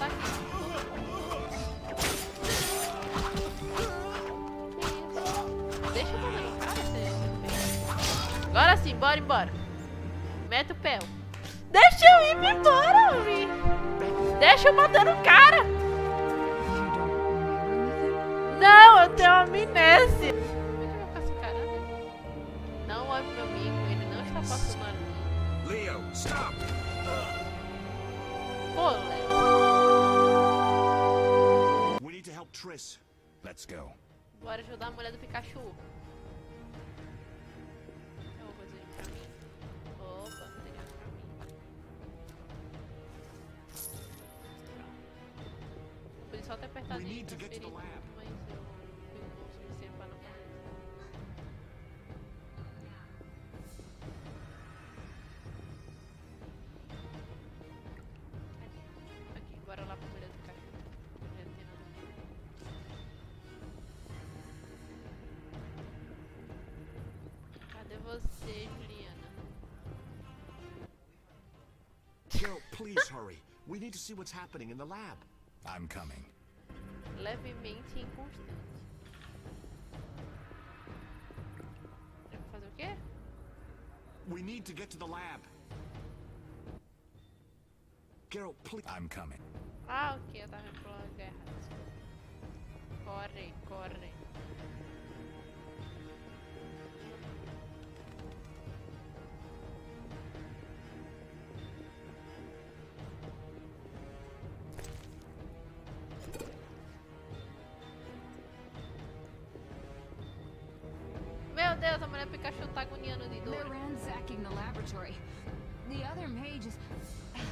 aqui. Deixa eu fazer no cara, agora sim, bora embora. Mete o pé. Deixa eu ir embora, homem. Deixa eu matando o cara. Não, eu tenho amnésia. Deixa eu ficar se encarando. Não olhe pro meu amigo, ele não está passando ali. Leo, stop! Pô, Léo. We need to help Triss. Let's go. Bora ajudar a mulher do Pikachu. Tem uma coisa aí pra mim? Opa, não tem nada pra mim. Eu podia só ter apertado We e need to get to the transferido, lab. mas eu fui bom o suficiente pra não fazer isso. Aqui, bora lá pra mulher do Pikachu. Já tem nada a ver. Cadê você, Juliana? Geralt, please hurry. We need to see what's happening in the lab. I'm coming. Levemente inconstante. Eu vou fazer o quê? We need to get to the lab. Geralt, please. I'm coming. Ah, ok, eu tava indo pro lugar errado. Corre, corre. Meu Deus, a mulher Pikachu tá agoniando de They're dor. ransacking the laboratory. The other mages.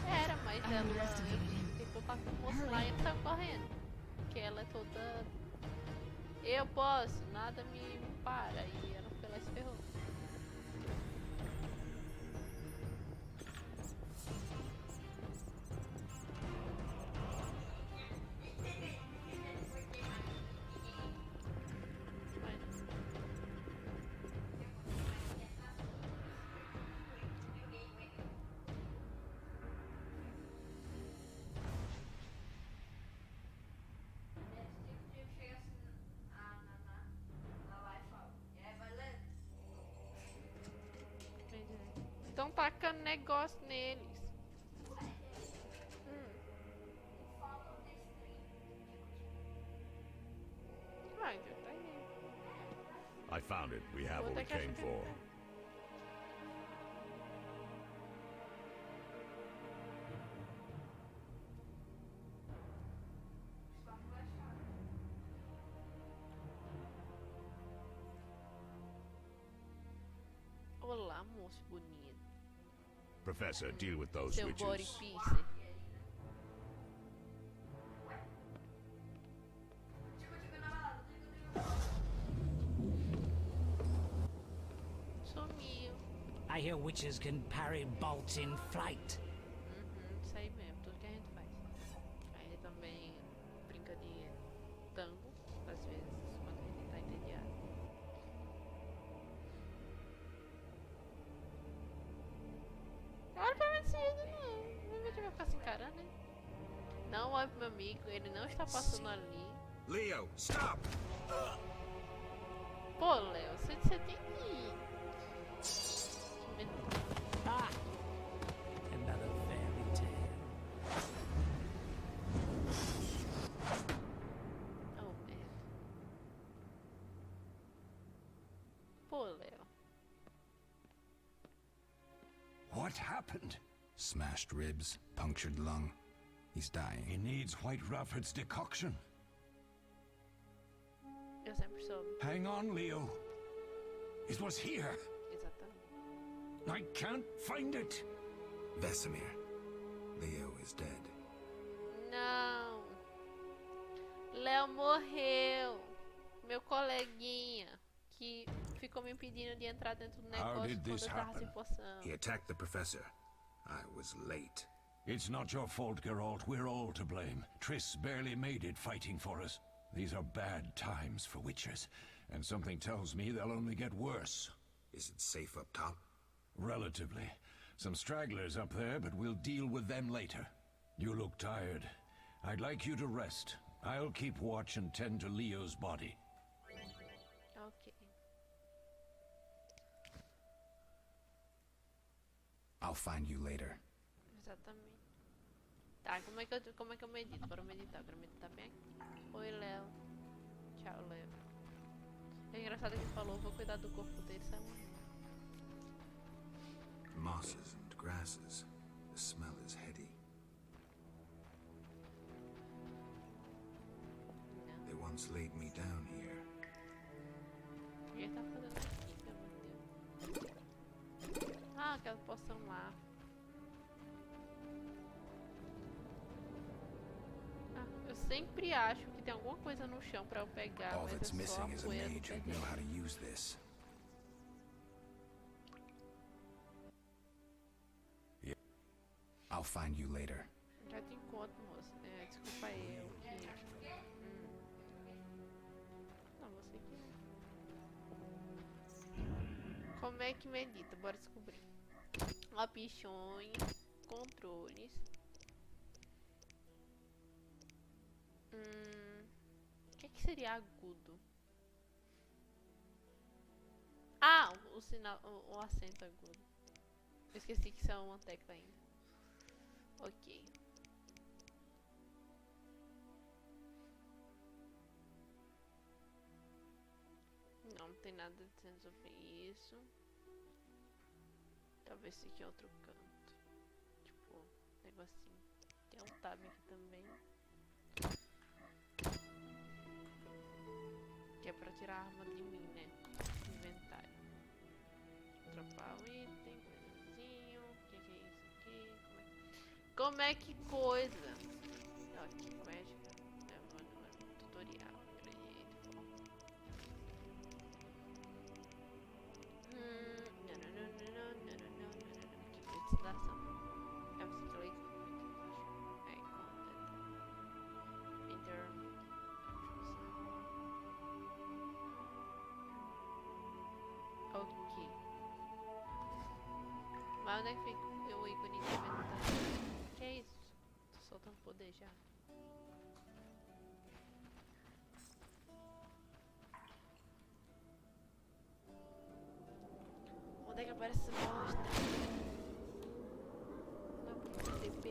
Era, mas ela Underestimated him. ficou pra mostrar e ele saiu correndo. Porque ela é toda... Eu posso, nada me para. E ela foi lá e se ferrou. Estão tacando negócio neles. Ah, então tá aí. I found it. We have Vou what we ter que came achar for. Olá, moço bonito. Professor, deal with those Seu body witches. piece. Sumiu. I hear witches can parry bolts in flight. Isso aí mesmo, tudo que a gente faz. A gente também brinca de tango, às vezes, quando a gente tá entediado. Olha pra mim assim, não vai ficar se encarando, né? Não olha pro meu amigo, ele não está passando ali. Leo, stop! Pô, Léo, você tem que ir. Ah! Another fairy tale. Oh, merda. Pô, Léo. What happened? Smashed ribs, punctured lung. He's dying. He needs White Rufford's decoction. Eu sempre soube. Hang on, Leo. It was here. Exatamente. I can't find it. Vesemir. Leo is dead. Não. Léo morreu. Meu coleguinha. Que ficou me impedindo de entrar dentro do How negócio did quando this eu tava happen? sem poção. He attacked the professor. I was late. It's not your fault, Geralt. We're all to blame. Triss barely made it fighting for us. These are bad times for witches, and something tells me they'll only get worse. Is it safe up top? Relatively. Some stragglers up there, but we'll deal with them later. You look tired. I'd like you to rest. I'll keep watch and tend to Leo's body. Ok. I'll find you later. Exatamente. Tá, como é que eu medito? Bora meditar. Eu quero meditar bem aqui. Oi, Léo. Tchau, Léo. É engraçado que ele falou, vou cuidar do corpo dele, sabe? Mosses and grasses. The smell is heady. They once laid me down here. O que ele tá fazendo aqui, pelo amor de Deus? Ah, aquela poção lá. Ah, eu sempre acho que tem alguma coisa no chão pra eu pegar, All mas that's é só missing is a a poeira do mage pé who'd know dele. how to use this. I'll find you later. Já te encontro, moça. É, desculpa eu. Não, você aqui. Como é que medita? Bora descobrir. Opções, controles. O que seria agudo? Ah, o sinal, o acento agudo. Eu esqueci que isso é uma tecla ainda. Ok. Não tem nada dizendo sobre isso. Talvez fique em outro canto. Tipo, negocinho. Tem um tab aqui também. Que é pra tirar a arma de mim, né? Inventário. Dropar o item, coisinho. O que é isso aqui? Como é que coisa? Aqui, mágica. Tutorial. Aqui, precisação. É você que lê. É, content. Enter. Ok. Mas onde é que fica o ícone de inventação? Que é isso? Tô soltando poder já. Onde é que aparece essa bosta? Não, porque TP.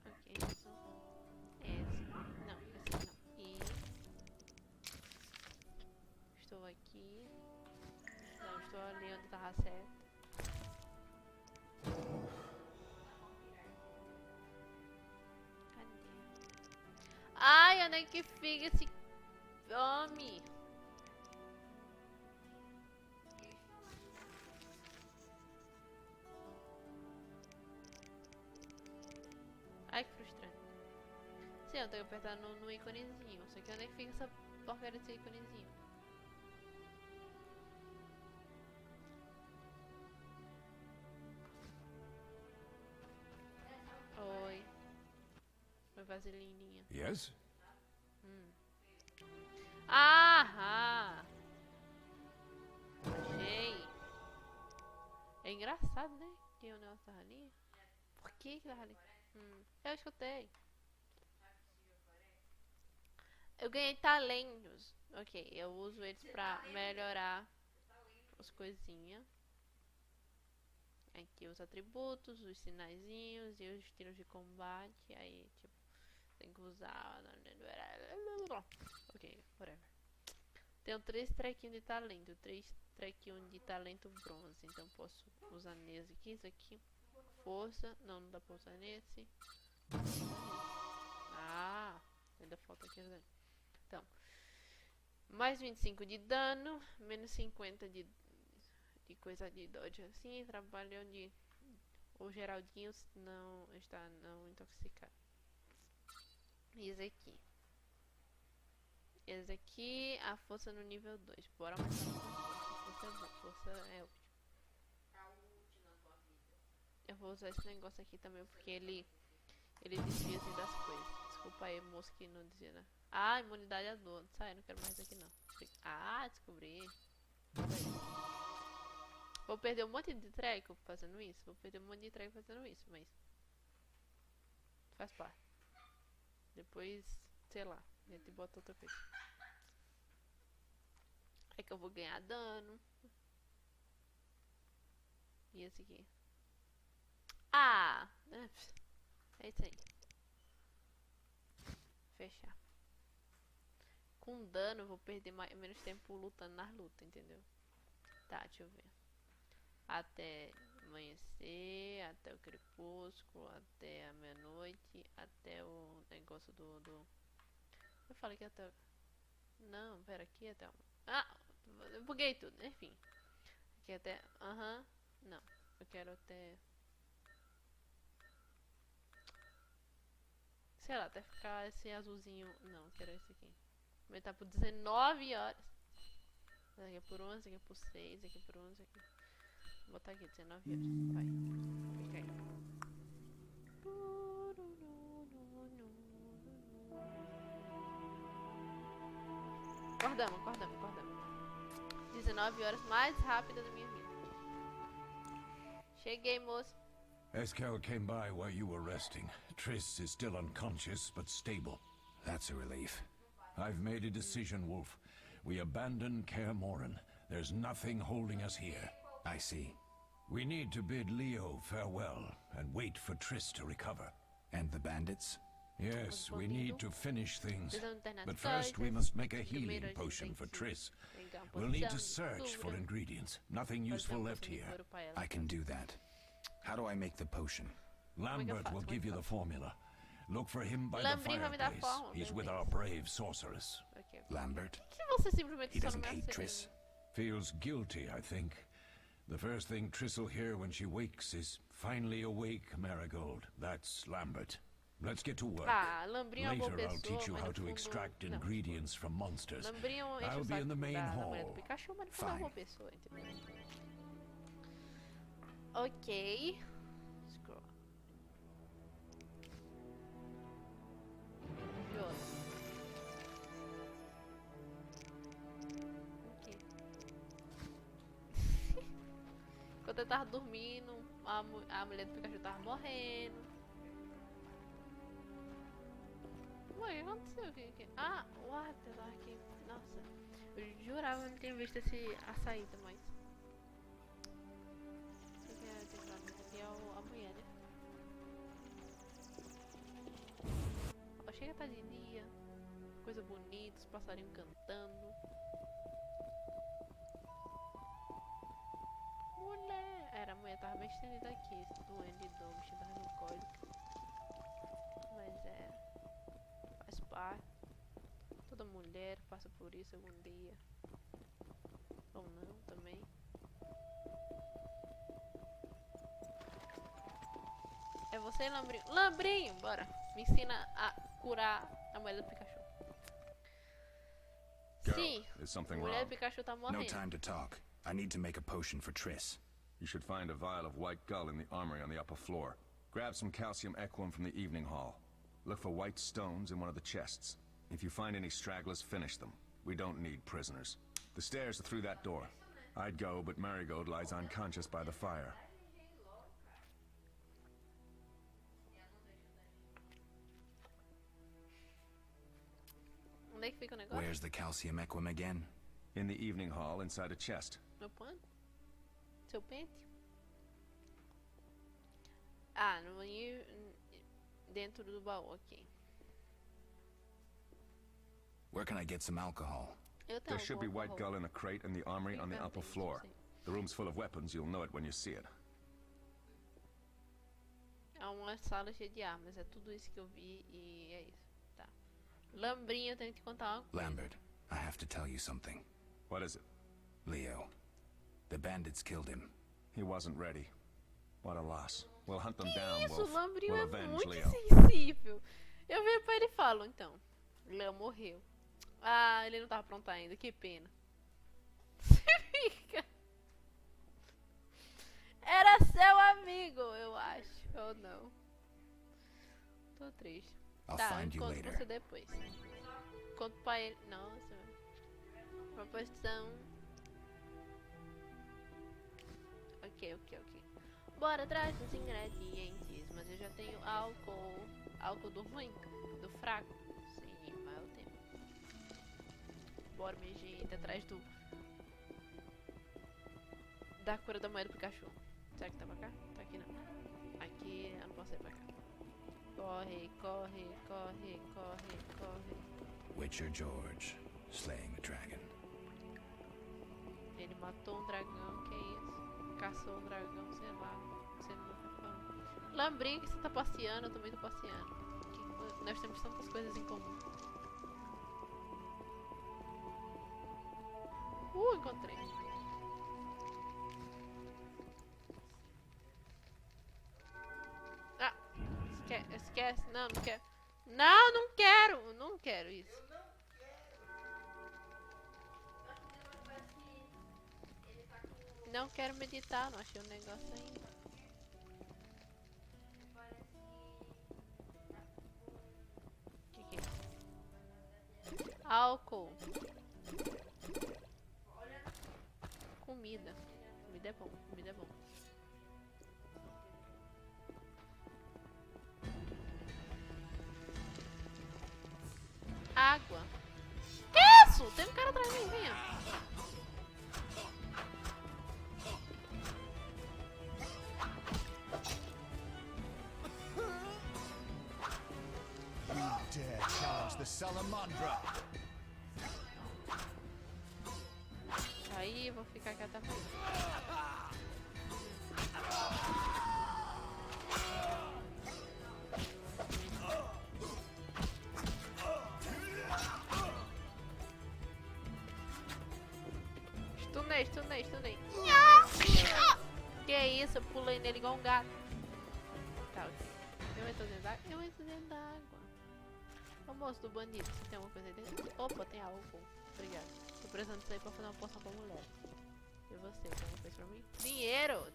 Ok, isso. Esse. Não, esse não. E. Estou aqui. Não, estou ali onde tava certo. Cadê? Ai, onde é que fica esse homem? Ai, que frustrante. Sim, eu tenho que apertar no íconezinho. Só que onde é que fica essa porcaria desse íconezinho? Oi. Oi, vaselininha. Yes? Aham! Achei. É engraçado, né? Que o negócio tava ali. Por que que tava ali? Eu escutei. Eu ganhei talentos. Ok, eu uso eles pra melhorar as coisinhas. Aqui os atributos, os sinaizinhos e os estilos de combate. Aí, tipo, tem que usar. Ok, whatever. Tenho 3 trequinhos de talento, 3 trequinhos de talento bronze. Então posso usar nesse aqui, isso aqui. Força, não dá pra usar nesse. Ah, ainda falta aqui. Então, mais 25 de dano, menos 50 de coisa de dodge assim. Trabalho de. O Geraldinho não está não intoxicado. Esse aqui. Esse aqui, a força no nível 2. Bora aumentar a força é bom. Força é útil. Eu vou usar esse negócio aqui também porque ele desvia assim das coisas. Desculpa aí, moço, que não dizia, né? Ah, imunidade à dor. Sai, não quero mais aqui não. Ah, descobri. Vou perder um monte de treco fazendo isso. Vou perder um monte de treco fazendo isso, mas... faz parte. Depois, sei lá, a gente bota outra coisa. É que eu vou ganhar dano. E esse aqui. Ah! É isso aí. Fechar. Com dano eu vou perder menos tempo lutando nas lutas, entendeu? Tá, deixa eu ver. Até amanhecer, até o crepúsculo, até a meia-noite, até o negócio do... Eu falei que até... Não, pera, aqui até... Ah! Eu buguei tudo, enfim. Aqui até... Aham. Não, eu quero até... Sei lá, até ficar esse azulzinho... Não, eu quero esse aqui. Vai estar por 19 horas. Esse aqui é por 11, esse aqui é por 6, esse aqui é por 11, esse aqui... Vou botar aqui, 19 horas. Vai. Fica aí. Acordamos. 19 horas mais rápida da minha vida. Cheguei, moço. Eskel came by while you were resting. Triss is still unconscious, but stable. That's a relief. I've made a decision, Wolf. We abandon Kaer Morhen. There's nothing holding us here. I see. We need to bid Leo farewell and wait for Triss to recover. And the bandits? Yes, we need to finish things. But first we must make a healing potion for Triss. We'll need to search for ingredients. Nothing useful left here. I can do that. How do I make the potion? Lambert will give you the formula. Look for him by the fireplace. He's with our brave sorceress. Lambert? He He doesn't hate Triss? Feels guilty, I think. The first thing Triss will hear when she wakes is, "Finally awake, Marigold." That's Lambert. Let's get to work. Ah, Lambrinho é uma boa Later I'll pessoa, teach you mas how no to fundo, extract não. ingredients from monsters. Lambrinho enche I'll o be in saco the main da mulher do hall. Pikachu, mas no fundo é uma boa Fine. pessoa, entendeu? Ok. Scroll. Jogo. Ok. Enquanto eu tava dormindo, a mulher do Pikachu tava morrendo. Ué, o que aconteceu aqui? Ah, what the dark. Nossa, eu jurava que eu não tinha visto a saída, mas... Esse aqui é a mulher, né? Ó, chega, tá de dia. Coisa bonita, os passarinhos cantando. Mulher! Era, a mulher tava bem estendida aqui, doendo de dor, mexendo tava no cólica. Mas é... faz parte. Toda mulher passa por isso algum dia. Ou não, também. É você, Lambrinho? Lambrinho, bora! Me ensina a curar a mulher do Pikachu. Sim, Is something a mulher wrong? do Pikachu tá No morrendo. time to talk. I need to make a potion for Triss. You should find a vial of white gull in the armory on the upper floor. Grab some calcium equum from the evening hall. Look for white stones in one of the chests. If you find any stragglers, finish them. We don't need prisoners. The stairs are through that door. I'd go, but Marigold lies unconscious by the fire. Onde é que fica o negócio? Where's the calcium equum again? In the evening hall, inside a chest. Meu pano? Seu pente? Ah, no banheiro... dentro do baú, ok. Where can I get some alcohol? Eu tenho There should be algum white alcohol. gull in a crate in the armory on the upper floor. The room's full of weapons, you'll know it when you see it. É uma sala cheia de armas, é tudo isso que eu vi e é isso. Tá. Lambrinho, eu tenho que te contar uma coisa. Lambert, I have to tell you something. What is it? Leo. The bandits killed him. He wasn't ready. What a loss. We'll hunt them down, Isso, o Wolf. Lambrinho We'll é avenge muito Leo. sensível. Eu viro pra ele e falo, então. Leo morreu. Ah, ele não tava pronto ainda, que pena. Você fica... Era seu amigo, eu acho. Ou não. Tô triste. I'll Tá, eu find you conto later. você depois. Conto pra ele. Nossa. Uma posição. Ok. Bora atrás dos ingredientes. Mas eu já tenho álcool. Álcool do ruim? Do fraco? Sim, mas eu tenho. Bora, minha gente, atrás da cura da moeda do Pikachu. Será que tá pra cá? Tá aqui não. Aqui eu não posso ir pra cá. Corre. Witcher George, slaying a dragon. Ele matou um dragão, que é isso? Caçou um dragão, sei lá. Você não tá falando. Lambrinho que você tá passeando, eu também tô passeando. Nós temos tantas coisas em comum. Encontrei. Ah, esquece. Não quero. Não quero isso. Não quero meditar, não achei um negócio ainda. Que é isso? Álcool. Comida. Comida é bom. Água. Que isso? Tem um cara atrás de mim, venha. Dare challenge the salamandra. Aí, vou ficar aqui até mais. Stunei. Que isso? Eu pulei nele igual um gato. Tá, ok. Eu entro dentro d'água. Ô moço do bandido, você tem alguma coisa aí dentro? Opa, tem álcool. Obrigado. Tô precisando disso aí pra fazer uma poção pra mulher. E você, tem alguma coisa pra mim? Dinheiro.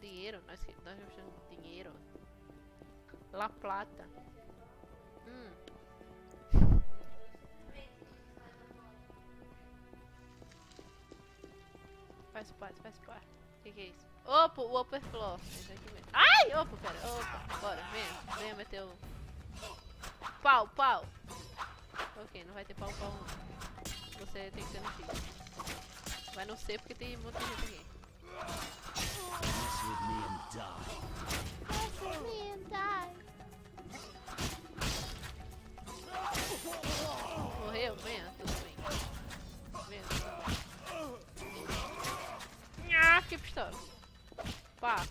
Nós gostamos de dinheiro. La Plata. Faz parte. Que é isso? Opa, o upper floor. Esse aqui mesmo. Ai! Opa, pera. Bora, venha meter o... Pau. Ok, não vai ter pau não. Você tem que ser no X. Vai no C porque tem muita gente aqui. Mess with me and die. Morreu? Venha, tudo bem. Que pistola. Pá.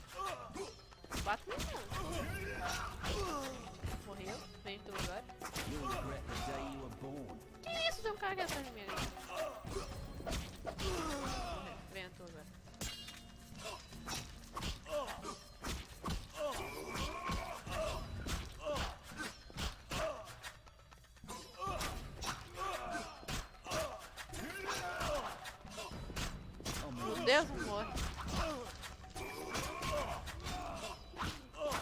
Bate mesmo. Morreu? Vem tu agora. You'll regret the day you were born. Que isso? Tem um cara aqui atrás de mim agora. Vem tu agora. Meu Deus, não morre.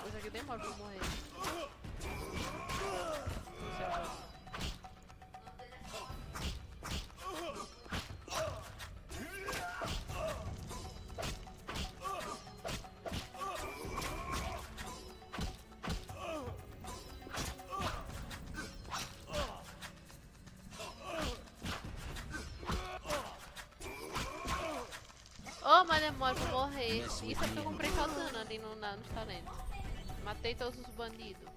Isso aqui demora pra morrer. Mas demora pra morrer. Isso é porque eu comprei causando ali nos talentos. Matei todos os bandidos.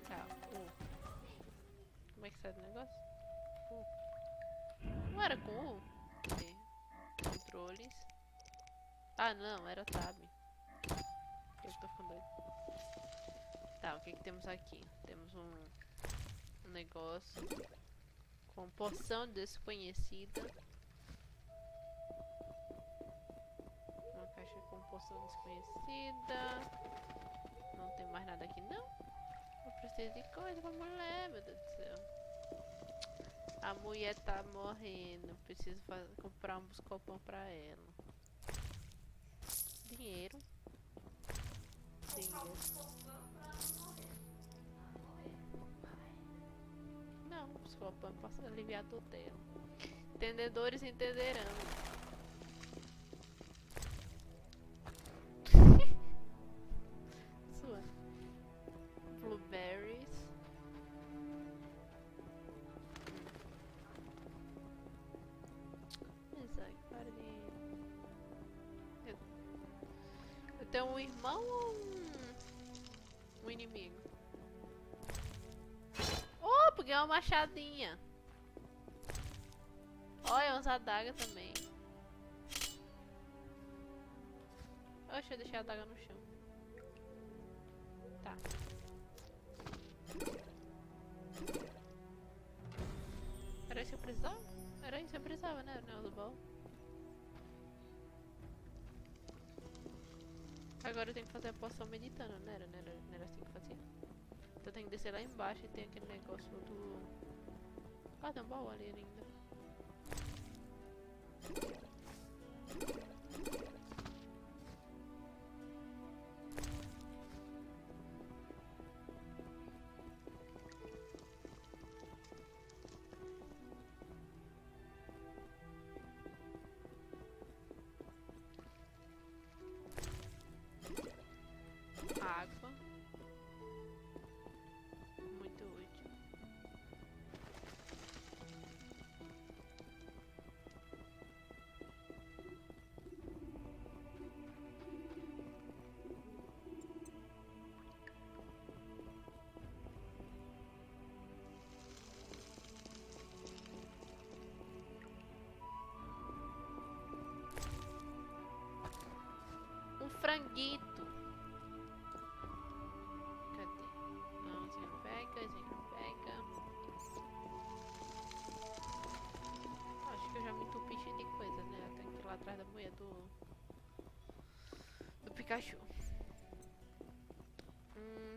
Tá, Como é que sai do negócio? Não era com U? Controles. Ah, não, era Tab. Eu tô ficando doido. Tá, o que temos aqui? Temos um negócio com poção desconhecida. Caixa com poção desconhecida. Não tem mais nada aqui, não. Eu preciso de coisa pra mulher, meu Deus do céu. A mulher tá morrendo. Preciso comprar um buscopão pra ela. Dinheiro. Não, buscopão pra aliviar a dor dela. Entendedores entenderão. Tem um irmão ou um inimigo? Oh, peguei uma machadinha. Olha, umas adagas também. Oxe, eu deixei a adaga no chão. Tá. Era isso que eu precisava? Era isso que eu precisava, né? Não, do baú. Agora eu tenho que fazer a poção meditando, não era assim que fazia? Então eu tenho que descer lá embaixo e tem aquele negócio do... Ah, tem um baú ali ainda. Água. Muito útil. Um franguito. Cadê? Não, esse não pega, esse não pega. Acho que eu já me entupi cheio de coisa, né? Eu tenho que ir lá atrás da mulher do Pikachu.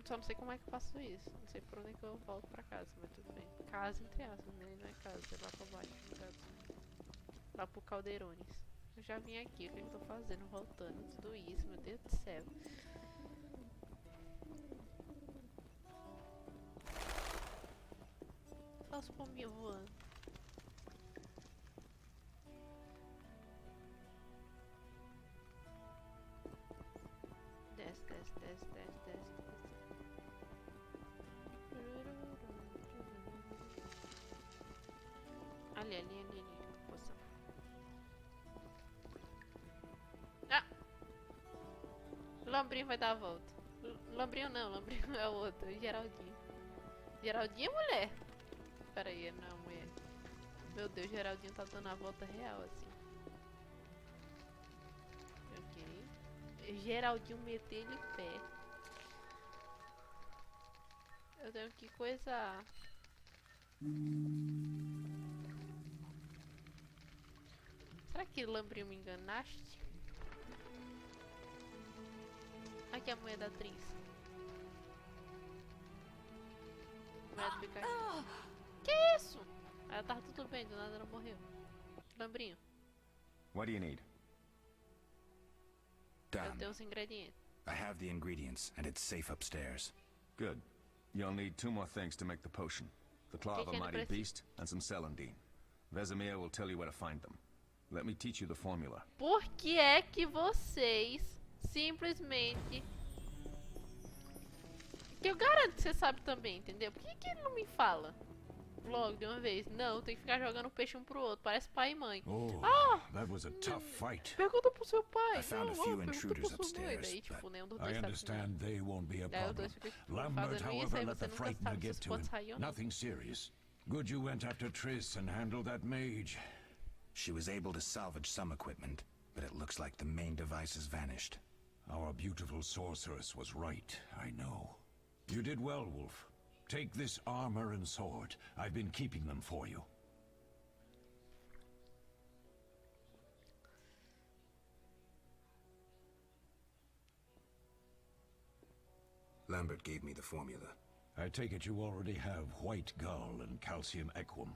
Só não sei como é que eu faço isso. Não sei por onde é que eu volto pra casa, mas tudo bem. Casa entre aspas, né? Não é casa, é lá pra baixo, no caso. Lá pro Calderones. Eu já vim aqui, o que eu tô fazendo? Voltando, tudo isso, meu Deus do céu. Só os pombinhos voando. Desce, desce, desce, desce, desce. Ali. Poção. Ah! Lambrinho vai dar a volta. Lambrinho não, Lambrinho é o outro, Geraldinho. Geraldinho é mulher. Pera aí, não é mulher. Meu Deus, Geraldinho tá dando a volta real assim. Ok. Geraldinho meteu ele em pé. Eu tenho que coisar. Será que Lambrinho me enganaste? Aqui a mulher da atriz. Mulher do Pikachu. Que isso? Ela tava tudo bem, do nada ela morreu. Lambrinho, What do you need? eu Done. tenho os ingredientes. I have the ingredients, and it's safe upstairs. Good. You'll need 2 more things to make the potion. The claw of a Que mighty precisa? beast and some celandine. Vesemir will tell you where to find them. Let me teach you the formula. Por que é que vocês simplesmente... Que eu garanto que você sabe também, entendeu? Por que ele não me fala logo de uma vez? Não, tem que ficar jogando peixe um pro outro. Parece pai e mãe. Oh, that was a tough fight. Pergunta pro seu pai. I found a Não, few pergunta intruders pro sua mãe. upstairs, Daí, tipo, nenhum dos I dois sabe. understand they won't be a Daí os problem. dois ficam tipo, Lambert, fazendo isso, however, aí let você the nunca frightener sabe se get isso to pode him. sair ou não. Nothing serious. Good you went after Triss and handled that mage. She was able to salvage some equipment, but it looks like the main device has vanished. Our beautiful sorceress was right, I know. You did well, Wolf. Take this armor and sword. I've been keeping them for you. Lambert gave me the formula. I take it you already have white gull and calcium equum.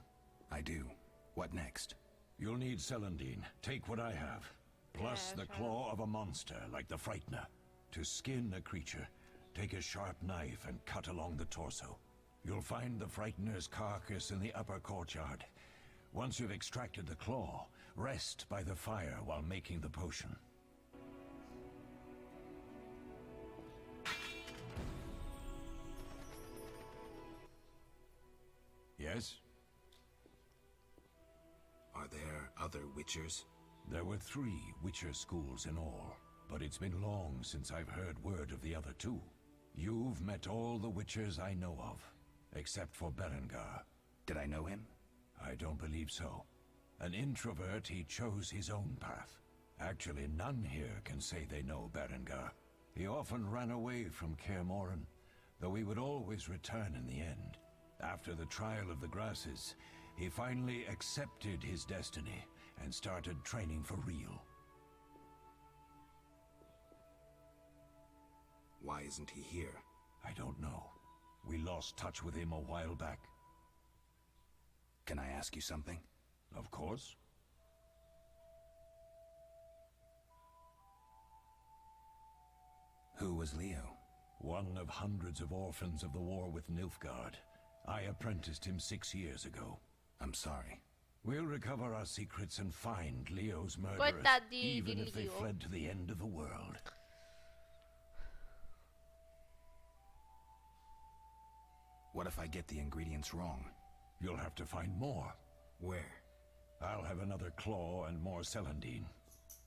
I do. What next? You'll need celandine. Take what I have. Plus Yeah, the sure. claw of a monster, like the frightener. To skin a creature, take a sharp knife and cut along the torso. You'll find the frightener's carcass in the upper courtyard. Once you've extracted the claw, rest by the fire while making the potion. Yes? Are there other Witchers? There were 3 Witcher schools in all. but it's been long since I've heard word of the other two. You've met all the witchers I know of, except for Berengar. Did I know him? I don't believe so. An introvert, he chose his own path. Actually, none here can say they know Berengar. He often ran away from Kaer Morhen, though he would always return in the end. After the trial of the grasses, he finally accepted his destiny and started training for real. Why isn't he here? I don't know. We lost touch with him a while back. Can I ask you something? Of course. Who was Leo? One of hundreds of orphans of the war with Nilfgaard. I apprenticed him 6 years ago. I'm sorry. We'll recover our secrets and find Leo's murderers, even if they fled to the end of the world. What if I get the ingredients wrong? You'll have to find more. Where? I'll have another claw and more celandine.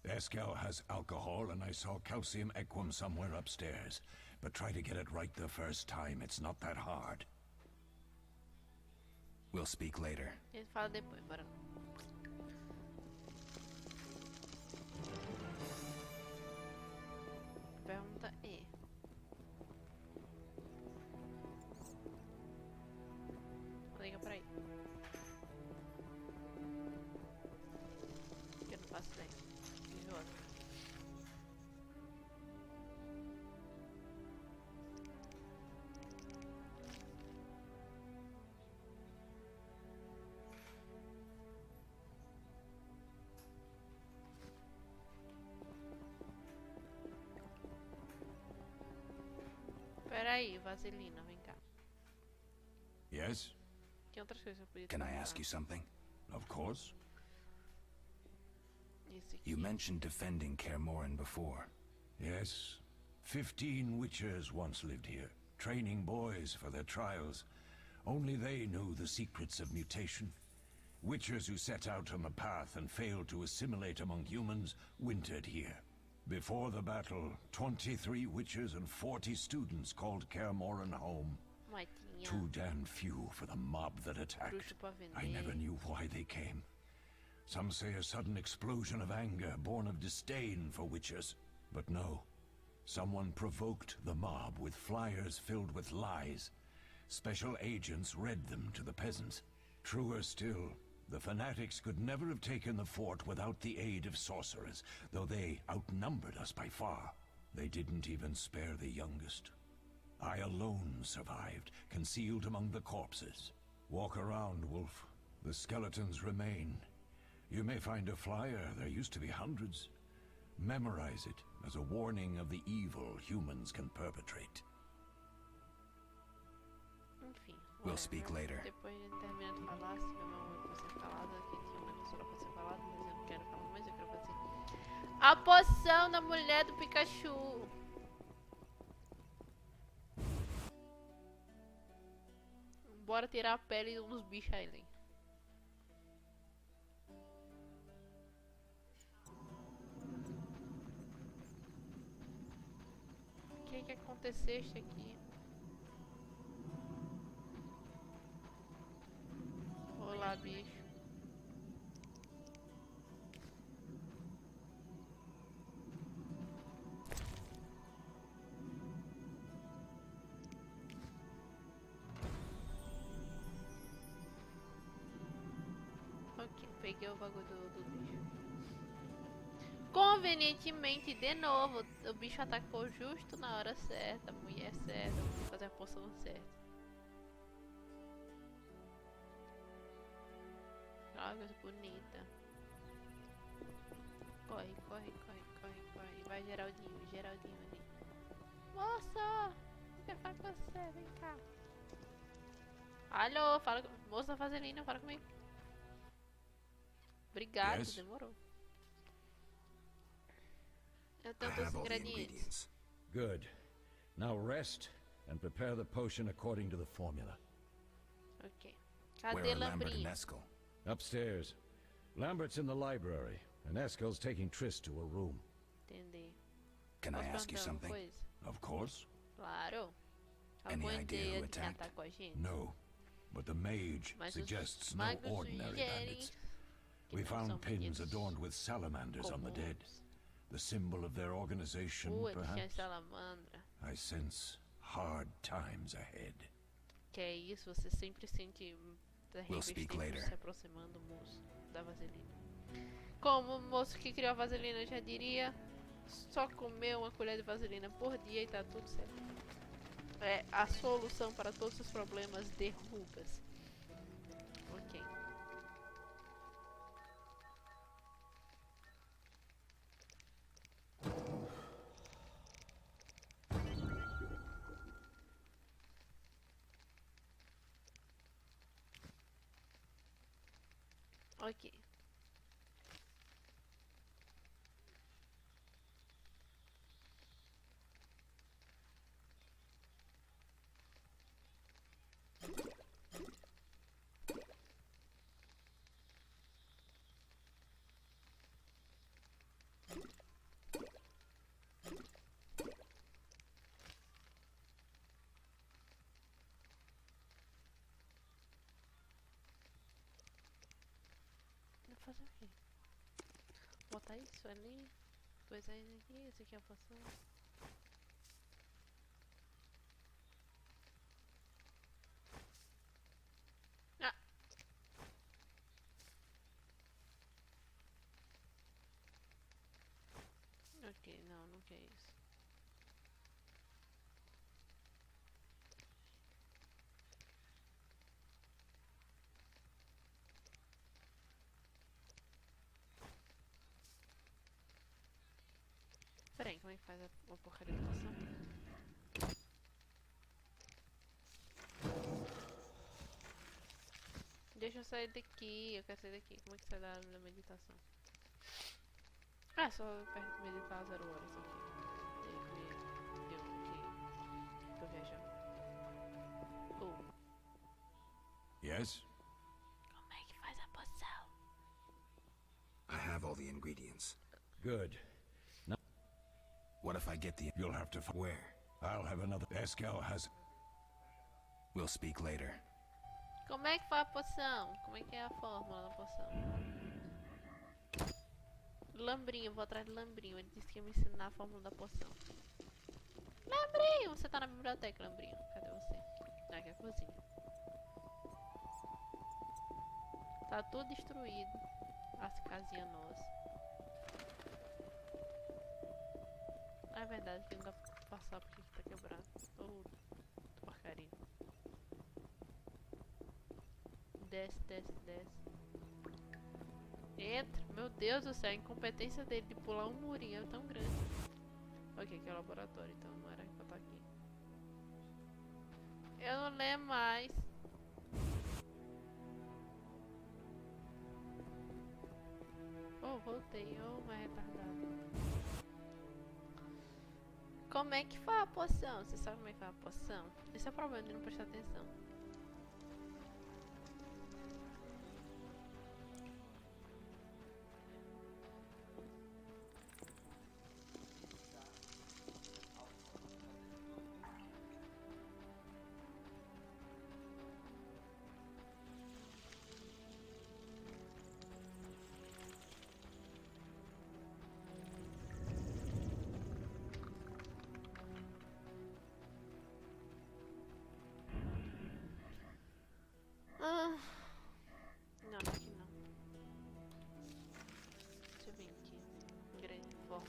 Eskel has alcohol, and I saw calcium equum somewhere upstairs. But try to get it right the first time. It's not that hard. We'll speak later. Ele fala depois, bora. Pergunta E. Liga pra aí. Que eu não faço ideia. Enjoado. Peraí, vaselina, vem cá. Yes? Tem outras coisas que eu podia Can I terminar. ask you something? Of course. Esse aqui. You mentioned defending Kaer Morhen before. Yes. 15 witchers once lived here, training boys for their trials. Only they knew the secrets of mutation. Witchers who set out on the path and failed to assimilate among humans wintered here. Before the battle, 23 witchers and 40 students called Kaer Morhen home. Mas tinha Too damn few for the mob that attacked. bruxo pra vender. I never knew why they came. Some say a sudden explosion of anger born of disdain for witchers. But no. Someone provoked the mob with flyers filled with lies. Special agents read them to the peasants. Truer still, the fanatics could never have taken the fort without the aid of sorcerers, though they outnumbered us by far. They didn't even spare the youngest. I alone survived, concealed among the corpses. Walk around, Wolf. The skeletons remain. You may find a flyer, there used to be hundreds. Memorize it as a warning of the evil humans can perpetrate. Enfim. We'll speak later. Depois de terminar de falar, se meu nome for ser falado, aqui tinha um negócio lá pra ser falado, mas eu não quero falar mais, eu quero fazer a poção da mulher do Pikachu. Bora tirar a pele dos bichos aí. O que aconteceste aqui? Olá, bicho. Ok, peguei o bagulho do bicho. Convenientemente, de novo, o bicho atacou justo na hora certa, a mulher certa, vou fazer a poção certa. Olha que coisa bonita. Corre, corre, corre, corre, corre. Vai, Geraldinho, Geraldinho ali. Moça! Eu quero falar com você, vem cá. Alô, fala com... Moça Vaselina, fala comigo. Obrigado, Yes? demorou. Eu tenho I todos have os all the ingredientes. ingredients. Good. Now rest and prepare the potion according to the formula. Ok. Where Cadê are Lambert and Lambrinho? Eskel? Upstairs. Lambert's in the library, and Eskel's taking Triss to her room. Entendi. Can I Posso ask you perguntar uma something? coisa? Of course. Claro. Any Alguma idea ideia who de quem attacked? atacou a gente? No. But the mage Mas suggests os no magos ordinary sugerem bandits. que We não found são pins bandidos adorned with salamanders on the dead. comuns. The symbol of their organization, Tinha perhaps? salamandra. I sense hard times ahead. Que é isso, você sempre sente We'll speak tempos later. se aproximando, moço, da vaselina. Como o moço que criou a vaselina já diria, só comer uma colher de vaselina por dia e tá tudo certo. É a solução para todos os problemas de rugas. Ok. Ok. Vou fazer o quê? Botar isso ali, coisa isso aqui, esse aqui é a poção. Ah! Ok, não, não quer isso. Peraí, como é que faz a porcaria da poção? Deixa eu sair daqui, eu quero sair daqui. Como é que sai da meditação? Ah, só meditar 0 horas aqui. Deu que tô viajando. Yes? Como é que faz a poção? I have all the ingredients. Good. What if I get the... You'll have to find... Where? I'll have another... Eskel has... We'll speak later. Como é que faz a poção? Como é que é a fórmula da poção? Lambrinho, vou atrás de Lambrinho. Ele disse que ia me ensinar a fórmula da poção. Lambrinho! Você tá na biblioteca, Lambrinho. Cadê você? Ah, aqui é a cozinha. Tá tudo destruído. As casinhas nossas. É verdade que não dá pra passar porque aqui tá quebrado. Oh, porcaria. Desce, desce, desce. Entra. Meu Deus do céu, a incompetência dele de pular um murinho é tão grande. Ok, aqui é o laboratório, então não era pra eu estar aqui. Eu não lembro mais. Oh, voltei. Oh, mais retardado. Como é que faz a poção? Você sabe como é que faz a poção? Esse é o problema de não prestar atenção. Ah, não, aqui não. Deixa eu ver aqui. Grande forma.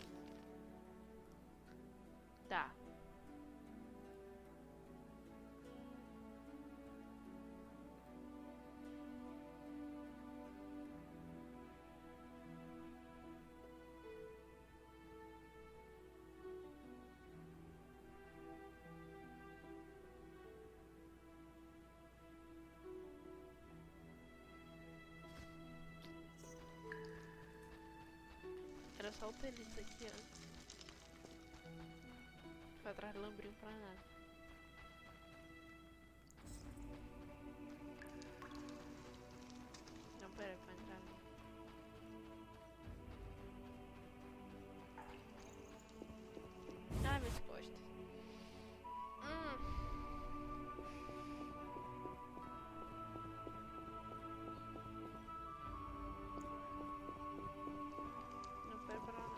Tá. Era só o pelito aqui antes. Foi atrás do Lambrinho pra nada. Não, pera, vai entrar ali. respostas. Não, pera, pera, não.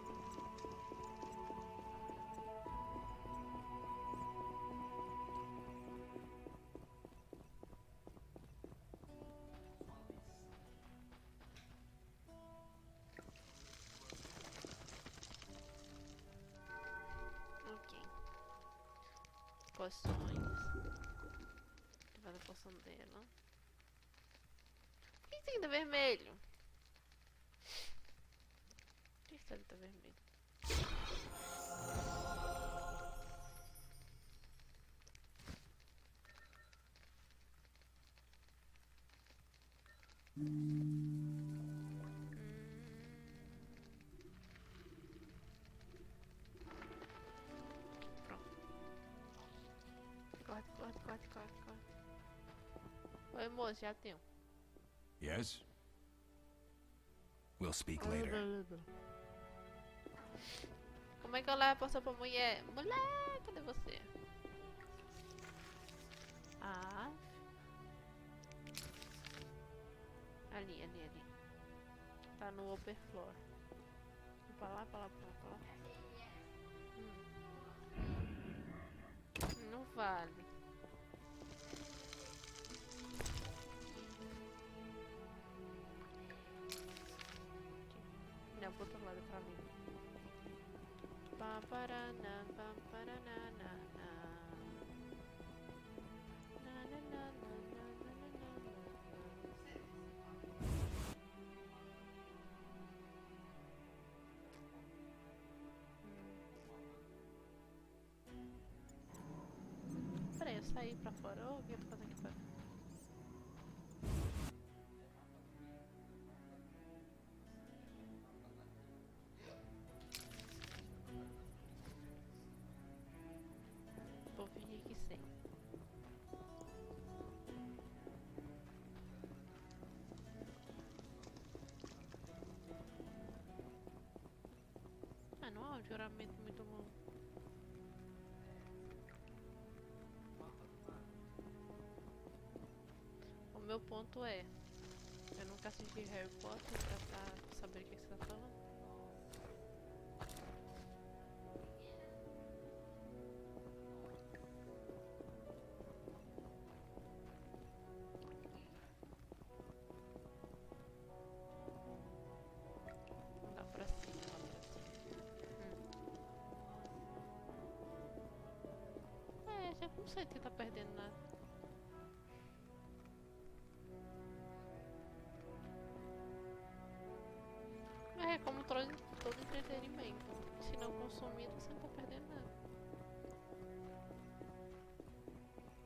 Ok. Poções. Levada a poção dela. Por que tem que tá vermelho? Por que esse tá vermelho? Corre. Oi, moço, já tenho. Yes? We'll speak later. Como é que eu levo a poção pra mulher? Mulher, cadê você? Ah. Ali. Tá no upper floor. Pra lá. Não vale. Não, pro outro lado, pra ali. Pamparana. Peraí, eu saí pra fora. O que eu tô fazendo aqui fora? Vou fingir que sei. Ah, não é um juramento muito bom. O meu ponto é, eu nunca assisti Harry Potter pra saber o que você tá falando. Lá pra cima. Já não sei se tá perdendo nada. É como todo entretenimento. Se não consumido, você não tá perdendo nada.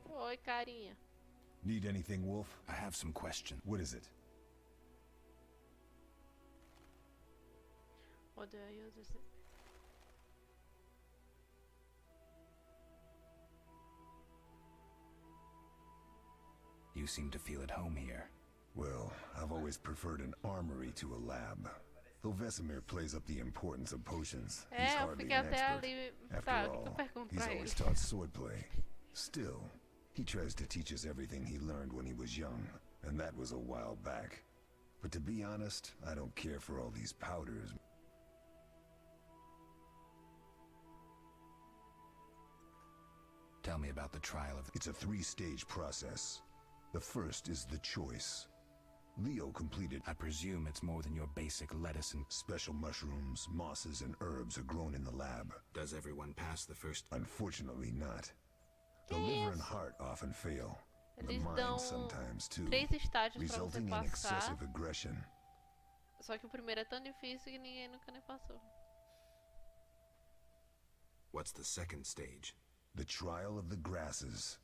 Oi, carinha. Need anything, Wolf? I have some questions. What is it? What do I use this? You seem to feel at home here. Well, I've always preferred an armory to a lab. Though Vesemir plays up the importance of potions, he's Eu hardly fiquei an até expert. ali. After Tá, o que all, tu pergunta he's pra ele? always taught swordplay. Still, he tries to teach us everything he learned when he was young, and that was a while back. But to be honest, I don't care for all these powders. Tell me about the trial of... It's a three-stage process. The first is the choice. Leo completed. I presume it's more than your basic lettuce and... Special mushrooms, mosses, and herbs are grown in the lab. Does everyone pass the first... Unfortunately not. The liver and heart often fail. The Eles mind dão sometimes too, 3 estágios pra você resulting in passar. excessive aggression. Só que o primeiro é tão difícil que ninguém nunca nem passou. What's the second stage? The trial of the grasses.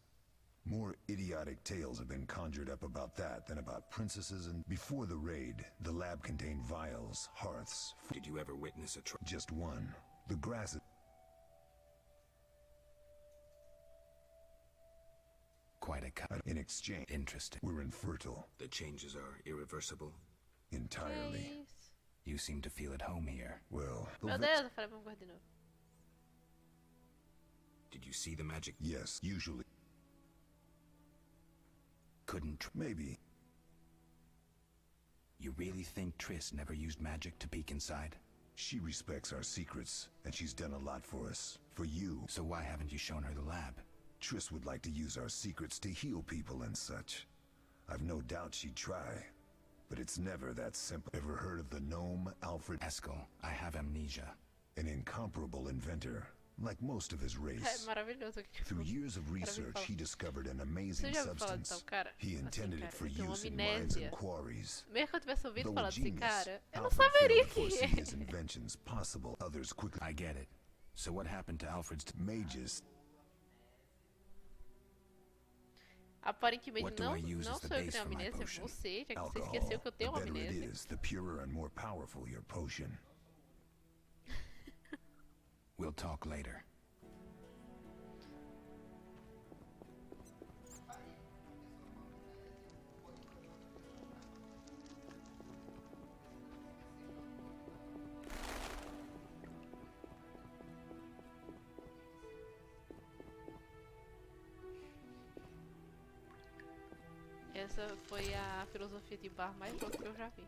More idiotic tales have been conjured up about that than about princesses, and before the raid, the lab contained vials, hearths. Did you ever witness a trial? Just one. The grasses. Quite a cut. In exchange, Interesting. we're infertile. The changes are irreversible. Entirely. Que isso? You seem to feel at home here. Well, Meu Deus, eu falei pra me guardar de novo. Did you see the magic? Yes, usually. Couldn't. Maybe. You really think Triss never used magic to peek inside? She respects our secrets, and she's done a lot for us. For you. So why haven't you shown her the lab? Triss would like to use our secrets to heal people and such. I've no doubt she'd try. But it's never that simple. Ever heard of the gnome Alfred Eskel, I have amnesia. An incomparable inventor, like most of his É race. maravilhoso. Through years of research, he discovered an amazing Você já ouviu falar de tal substance. cara? He intended Assim, it for cara, ele tem uma use in mines amnésia. and quarries. Mesmo que eu tivesse ouvido Though falar a desse genius, cara, eu não Alfred saberia failed to quem foresee his é. inventions possible. Others quickly. I get it. So what happened to Alfred's... Mages. Aparentemente What do não, I use não as the sou eu que base tenho for my amnésia, é potion? você, já que você Alcohol. esqueceu que eu The tenho uma better it amnésia. is, the purer and more powerful your potion. We'll talk later. Essa foi a filosofia de bar mais louca que eu já vi.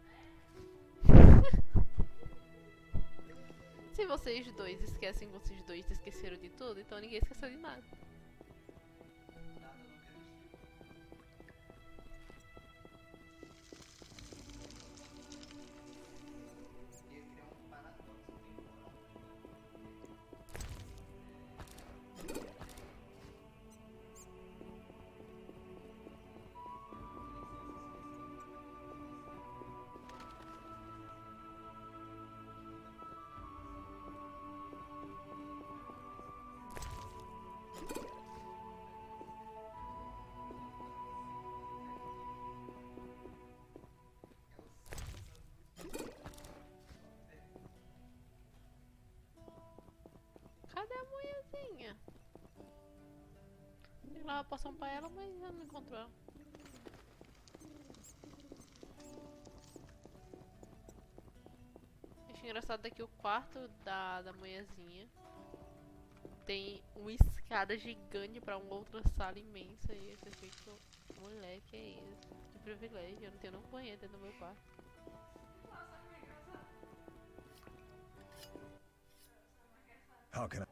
Se vocês dois esquecem, vocês dois esqueceram de tudo, então ninguém esqueceu de nada. Cadê a mulherzinha? Dei lá uma poção pra ela, mas ela não encontrou ela. Acho engraçado daqui o quarto da mulherzinha. Tem uma escada gigante pra uma outra sala imensa. E esse efeito, mulher, que é isso? Que privilégio, eu não tenho nenhum banheiro dentro do meu quarto. How can I?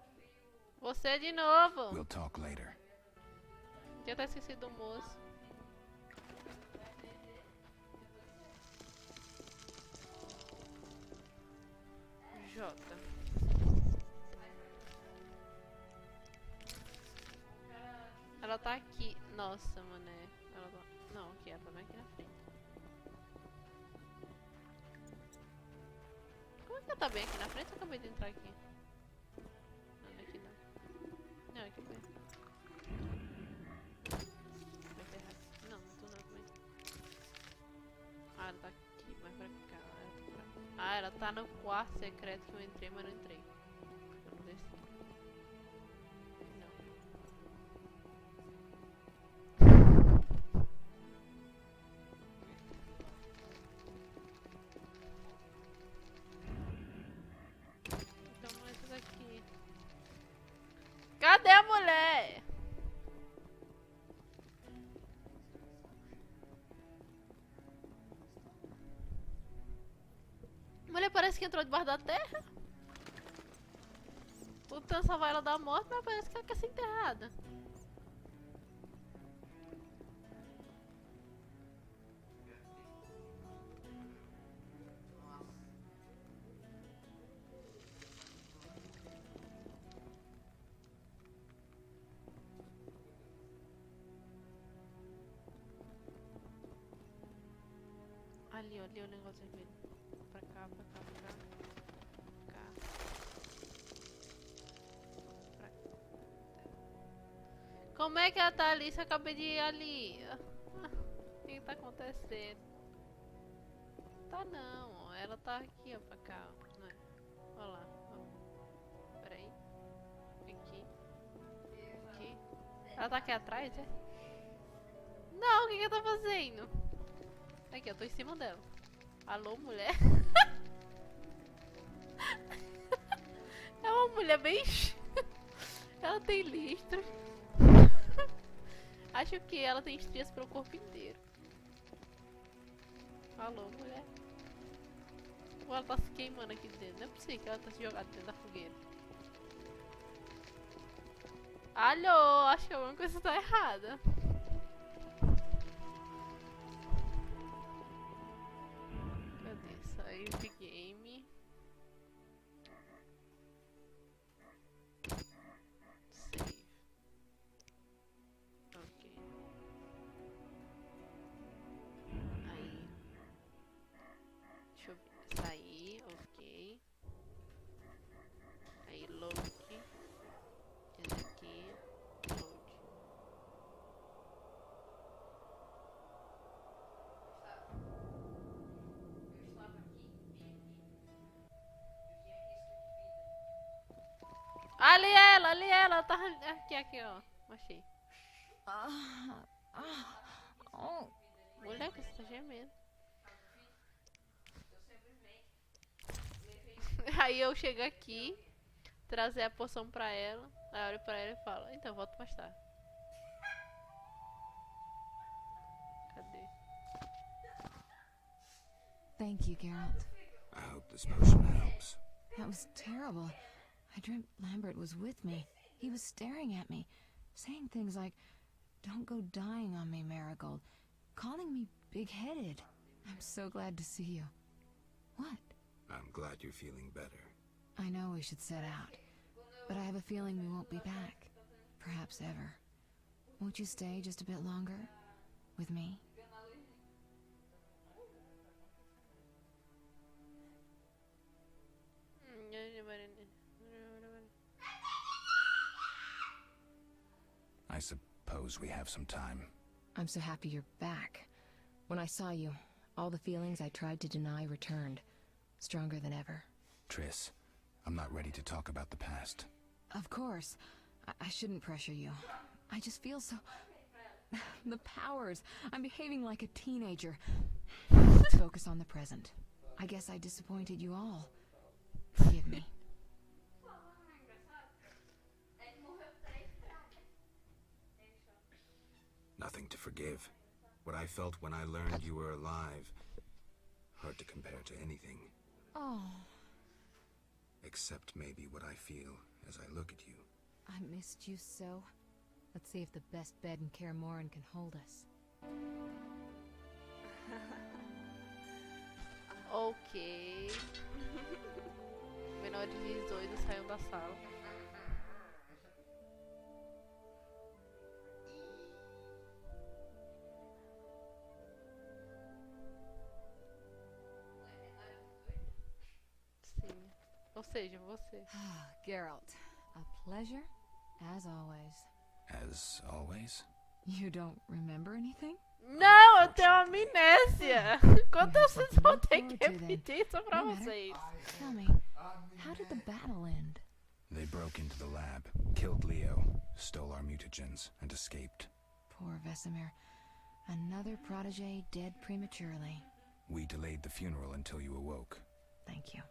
Você de novo! We'll talk later. Tinha até esquecido o moço. Jota. Ela tá aqui. Nossa, mané. Ela tá... Não, aqui, ela tá bem aqui na frente. Como é que ela tá bem aqui na frente? Eu acabei de entrar aqui. Não, não é aqui não. Não, é aqui bem. Não, não tô não também. Ah, ela tá aqui, mais pra cá. Ah, ela tá no quarto secreto que eu entrei, mas não entrei. Eu não desci. Então, esses aqui. Cadê a mulher? A mulher parece que entrou debaixo da terra. Tentando salvar ela da morte, mas parece que ela quer ser enterrada. Ali, ali o negócio vermelho. Pra cá, pra cá, pra cá. Cá. Pra cá. Como é que ela tá ali se eu acabei de ir ali? O que tá acontecendo? Tá não, ela tá aqui, ó, pra cá. Não é? Olha lá, ó. Peraí. Aqui. Aqui. Ela tá aqui atrás, é? Não, o que que ela tá fazendo? Aqui, eu tô em cima dela. Alô, mulher? É uma mulher bem... Ela tem listras. Acho que ela tem estrias pelo corpo inteiro. Alô, mulher. Ou ela tá se queimando aqui dentro. Não é possível que ela tá se jogando dentro da fogueira. Alô, acho que alguma coisa tá errada. Cadê? Save game. Save. Ok. Aí. Deixa eu sair, ok. Aí, load. Esse aqui, load. Ali ela, tá aqui, ó. Achei. Mulher, que você tá gemendo. Aí eu chego aqui, trazer a poção pra ela. Aí eu olho pra ela e falo, então volto mais tarde. Cadê? Thank you, Geralt. I hope this potion helps. That was terrible. I dreamt Lambert was with me. He was staring at me, saying things like, "Don't go dying on me, Marigold," calling me big-headed. I'm so glad to see you. What? I'm glad you're feeling better. I know we should set out, but I have a feeling we won't be back. Perhaps ever. Won't you stay just a bit longer? With me? I suppose we have some time. I'm so happy you're back. When I saw you, all the feelings I tried to deny returned, stronger than ever. Triss, I'm not ready to talk about the past. Of course. I shouldn't pressure you. I just feel so... The powers. I'm behaving like a teenager. Let's focus on the present. I guess I disappointed you all. Forgive me. Nothing to forgive. What I felt when I learned you were alive, hard to compare to anything. Oh, Except maybe what I feel as I look at you. I missed you so. Let's see if the best bed in Kaer Morhen can hold us. Ok. Menores de 18 saiu da sala. Sim. Ou seja, você. Geralt, a pleasure, as always. As always? You don't remember anything? Não, eu tenho amnésia. Quantas vezes vou ter que repetir isso pra vocês? Tell me, how did the battle end? They broke into the lab, killed Leo, stole our mutagens, and escaped. Poor Vesemir. Another protege dead prematurely. We delayed the funeral until you awoke. Thank you.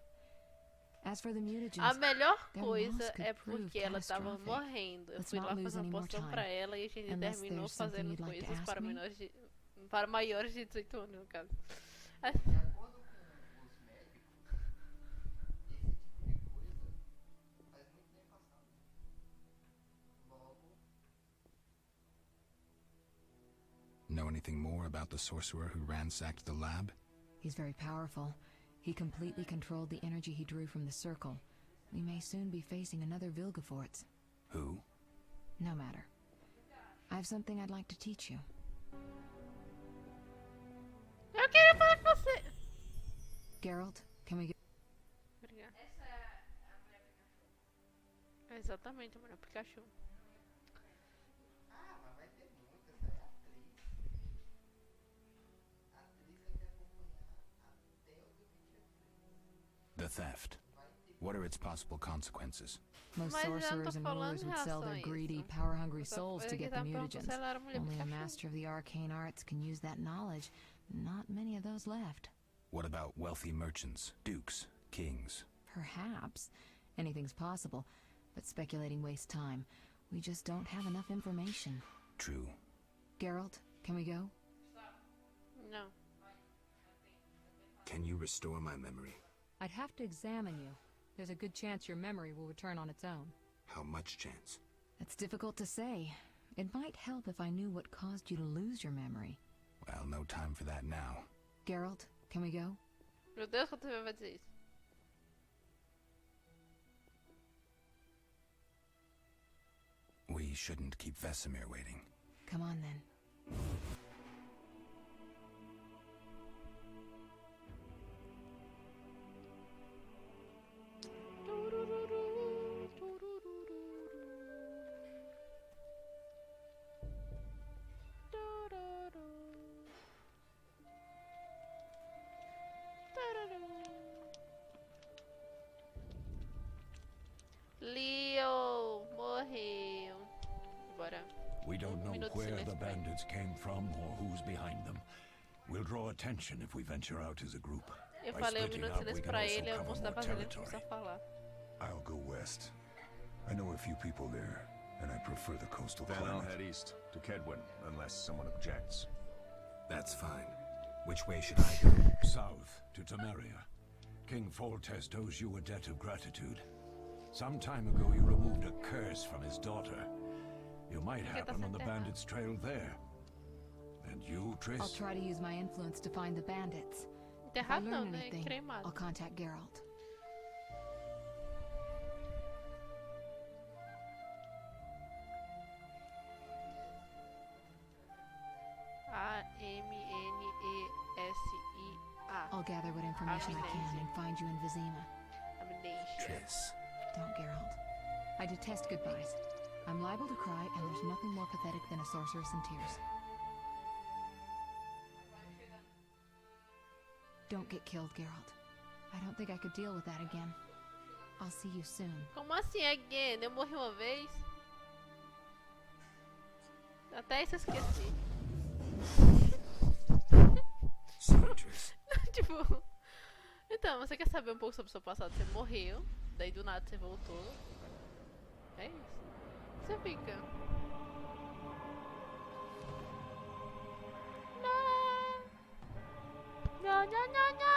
As for the mutagens, A melhor their coisa loss could é prove porque ela tava catastrophic. morrendo. Eu Let's fui not lá lose fazer any uma more poção time. pra ela e a gente Unless terminou there's something fazendo you'd like to coisas ask para me? menores de... para maiores de 18 anos, no caso. Know anything more about the sorcerer who ransacked the lab? He's very powerful. He completely controlled the energy he drew from the circle. We may soon be facing another Vilgefortz. Who? No matter. I have something I'd like to teach you. Eu queria falar com você. Geralt, can we get... Obrigada. Exatamente, a mulher Pikachu. The theft. What are its possible consequences? Most Mas eu não tô sorcerers and falando rulers em would sell relação their a greedy, isso. power-hungry Só souls to foi get que the tava perguntando mutagens. se ela era mulher Only a Pikachu. master of the arcane arts can use that knowledge. Not many of those left. What about wealthy merchants, dukes, kings? Perhaps. Anything's possible. But speculating wastes time. We just don't have enough information. True. Geralt, can we go? Não. Can you restore my memory? I'd have to examine you. There's a good chance your memory will return on its own. How much chance? That's difficult to say. It might help if I knew what caused you to lose your memory. Well, no time for that now. Geralt, can we go? Meu Deus, quanto tempo vai dizer isso? We shouldn't keep Vesemir waiting. Come on then. Leo morreu. Bora. We don't know Minuto de where silêncio the pra ele. bandits came from or who's behind them. We'll draw attention if we venture out as a group. Eu By falei um splitting minuto de up, we silêncio can pra also ele, eu cover vou estar more fazendo, ele precisa territory. falar. I'll go west. I know a few people there, and I prefer the coastal Then I'll climate. head east to Kedwin, unless someone objects. That's fine. Which way should I go? South to Temeria. King Foltest owes you a debt of gratitude. Some time ago you removed a curse from his daughter. You might happen on the bandits' trail there. And you, Triss? I'll try to use my influence to find the bandits. If I Enterrado não, learn né? anything, Cremado. I'll contact Geralt. AMNESIA. I'll gather what information I can and find you in Vizima. AMNESIA. Triss. Don't, Geralt. I detest goodbyes. I'm liable to cry, and there's nothing more pathetic than a sorceress in tears. Don't get killed, Geralt. I don't think I could deal with that again. I'll see you soon. Como assim, again? Eu morri uma vez? Até isso eu esqueci. See you, Triss. Tipo... Então, você quer saber um pouco sobre o seu passado? Você morreu, daí do nada você voltou. É isso. Você fica... Não, não, não, não.